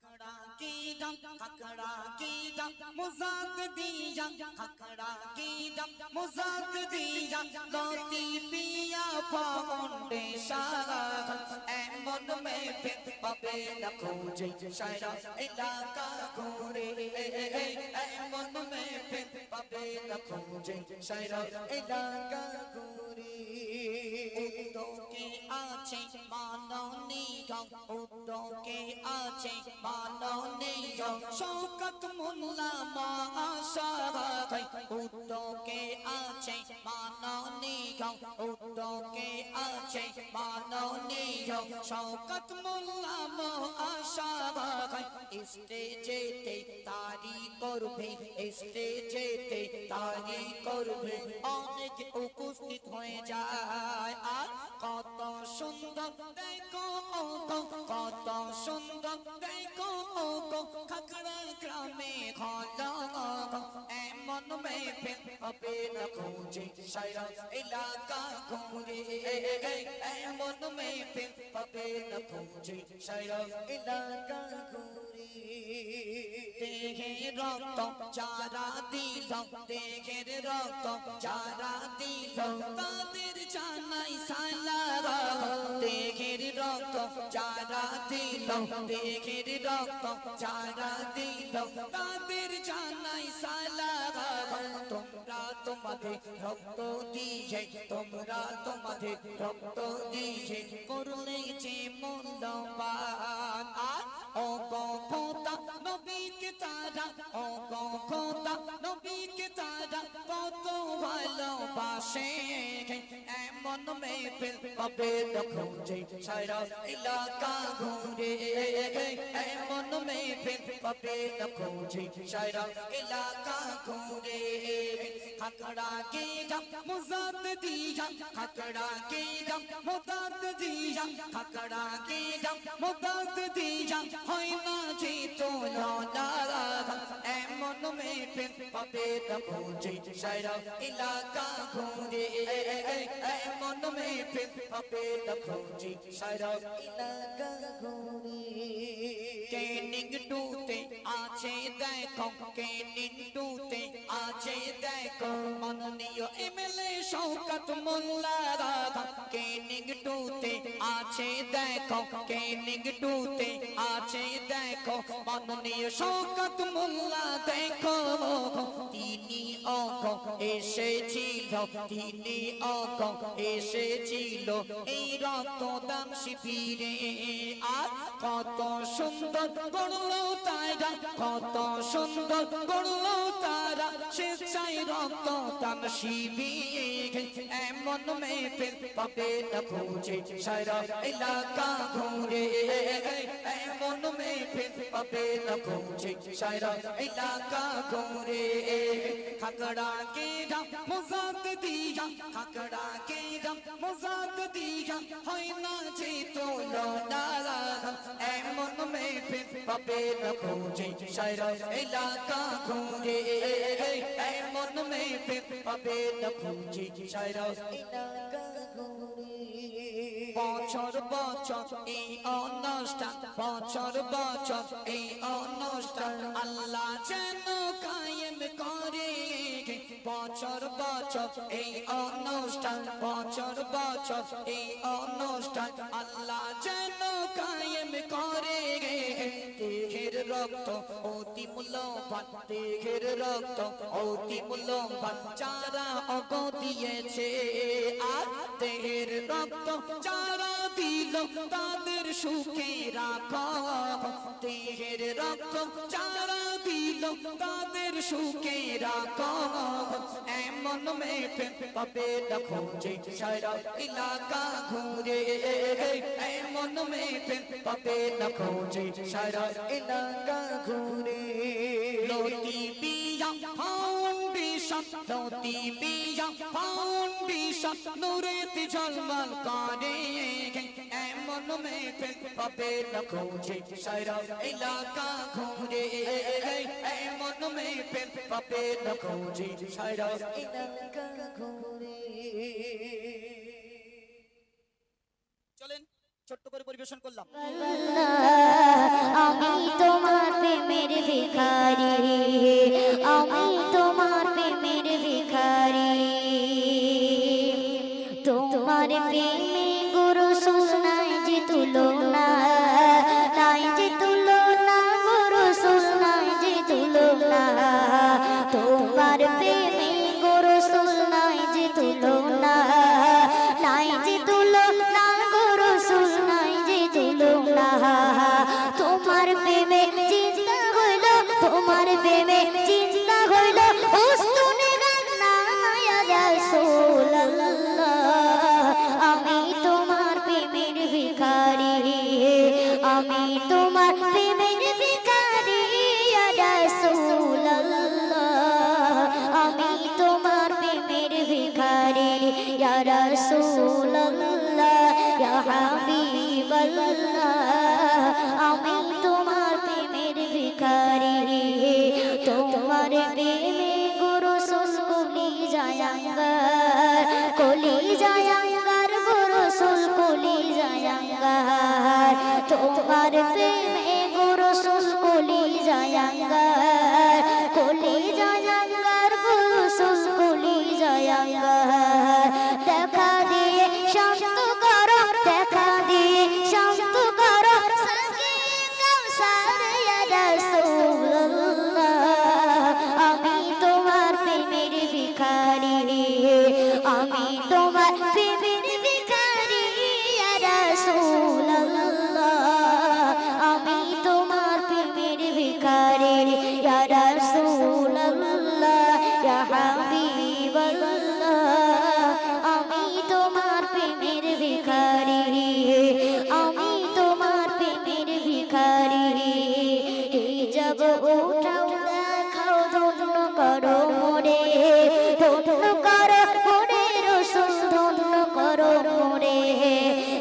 खकड़ा की दम मुजाद दिया खकड़ा की दम मुजाद दिया लोती पिया फाउंडेशन एमन में फिर पबे न खोजे शायरा इलाका घूरे एमन में फिर पबे न खोजे शायरा इलाका घूरे उदो के आचे मानो निगाह उदो के आचे मानो निगाह शौकत मुल्ला माशारा उदो के आचे मानो निगाह उदो के आचे मानो निगाह शौकत मुल्ला माशारा स्टेजेते तारी करबे स्टेजेते तारी करबे অনেক উপস্থিত হয়ে যায় আর কত সুন্দর দেখো ওগো কত সুন্দর দেখো ওগো খাকড়া গ্রামে ঘন এমন মেহফিল হবে না খুঁজে সারা এলাকা ঘুরে এমন মেহফিল হবে না খুঁজে সারা এলাকা ঘুরে দেহের রক্ত যারা দিল দেহের রক্ত যারা দিল তাদের জানাই সালাম দেহের রক্ত যারা দিল দেহের রক্ত যারা দিল তাদের জানাই সালাম তোমরা তোমাদের রক্ত দিয়ে তোমরা তোমাদের রক্ত দিয়ে করলে যে মূল্যবান আর ও খোদা নবী কে তারা ও খোদা নবী কে তারা কত ভালোবাসে এমন মেহফিল পাবে না খুঁজে সারা এলাকা ঘুরে এমন মেহফিল পাবে না খুঁজে সারা এলাকা ঘুরে खकड़ा के दम मुजाद दिया खकड़ा के दम मुजाद दिया खकड़ा के दम मुजाद दिया होय ना जी तो ना एमन में फिर पाबे न खोजे सारा इलाका घूरे एमन में फिर पाबे न खोजे सारा इलाका घूरे के निगडूते आछे देखो के निगडूते आछे देखो মাননীয় এমএলএ শওকত মোল্লা রাধা কে নিগডুতে আছে দেখো কে নিগডুতে আছে দেখো মাননীয় শওকত মোল্লা দেখো তিনি অঙ্ক এসেছিল তিনি অঙ্ক এসেছিল এই রক্তদান শিবিরে আর কত সুন্দর গড়লো তারা কত সুন্দর গড়লো তারা স্বেচ্ছায় রক্তদান শিবির এমন মেহফিল পাবে না খুঁজে সারা এলাকা ঘুরে এমন মেহফিল পাবে না খুঁজে সারা এলাকা ঘুরে खकड़ा के दम मुजाद दिया खकड़ा के दम मुजाद दिया होय ना जी तो ना एमन मेहफिल पाबे ना खोजे सारा इलाका घूरे एमन मेहफिल पाबे ना खोजे सारा इलाका घूरे বছর বছর এই অনুষ্ঠান বছর বছর এই অনুষ্ঠান আল্লাহ যেন কায়েম করে বছর বছর এই অনুষ্ঠান বছর বছর এই অনুষ্ঠান আল্লাহ যেন কায়েম করে দেহের রক্ত অতি মূল্যবান দেহের রক্ত অতি মূল্যবান যারা অগ দিয়েছে আর দেহের রক্ত যারা দিল তাদের সুখে রাখো দেহের রক্ত যারা দিল তাদের সুখে রাখো এমন মেহফিল পাবে না খুঁজে সারা এলাকা ঘুরে এমন মেহফিল পাবে না খুঁজে সারা এলাকা ঘুরে লতি পিয়া ফাউন্ডেশন লতি পিয়া ফাউন্ডেশন নূরেতে ঝলমল করে এমন মেহফিল পাবে না খুঁজে সারা এলাকা ঘুরে এমন মেহফিল পাবে না খুঁজে সারা এলাকা ঘুরে চলেন ছোট্ট করে পরিবেশন করলাম। আমি তোমার প্রেমের ভিখারি, আমি তোমার প্রেমের ভিখারি, তোমার প্রেমে গুরু সুনাই যে তুলনা, নাই যে তুলনা, গুরু সুনাই যে তুলনা, তোমার প্রেমে গুরু সুনাই যে তুলনা, নাই যে তুলনা, গুরু সুনাই যে তুলনা, তোমার প্রেমে চিন্তা হইল, তোমার প্রেমে চিন্তা হইল, উস্তুনে গান্না ইয়া রাসূলুল্লাহ, আমি তোমার প্রেমের ভিখারি, আমি তোমার প্রেমের ভিখারি ইয়া রাসূলুল্লাহ, আমি তোমার প্রেমের ভিখারি ইয়া রাসূলুল্লাহ, ইয়া হাবিবাল্লাহ, আমি তোমার প্রেমের ভিখারি, তোমার প্রেমে গুরু সুল কলি জায়াঙ্গার, কলি জায়াঙ্গার, গুরু সুল কলি জায়াঙ্গার, তোমার প্রেমে গুরু সুল কলি জায়াঙ্গার, কলি জায়াঙ্গার, গুরু সুল কলি জায়াঙ্গার, দেখা দিয়ে শান্ত করো, দেখা দিয়ে শান্ত করো, সাকি কাউসার ইয়া রাসূলুল্লাহ, আমি তোমার প্রেমের ভিখারি, আমি তোমার প্রেমের ভিখারি ইয়া রাসূলুল্লাহ, আমি তোমার প্রেমের ভিখারি ইয়া রাসূলুল্লাহ, ইয়া হাবিবাল্লাহ, আমি তোমার প্রেমের ভিখারি, আমি তোমার প্রেমের ভিখারি, হিজাব উঠাও দেখাও, ধন্য করো মোরে, ধন্য করো মোরে রাসূল, ধন্য করো মোরে,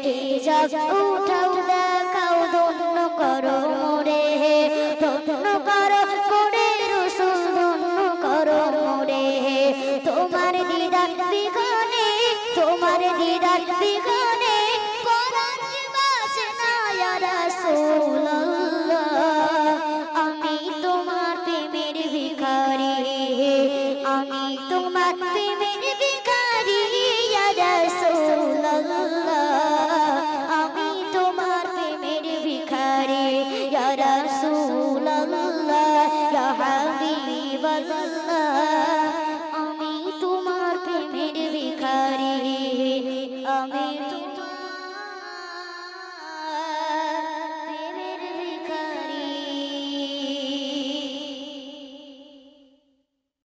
হিজাব উঠাও দেখাও, ধন্য করো মোরে, ধন্য করো মোরে রাসূল, ধন্য করো মোরে, তোমার দিদার বিঘনে, তোমার দিদার বিঘনে পরাণ বাসনা ইয়া রাসূলুল্লাহ,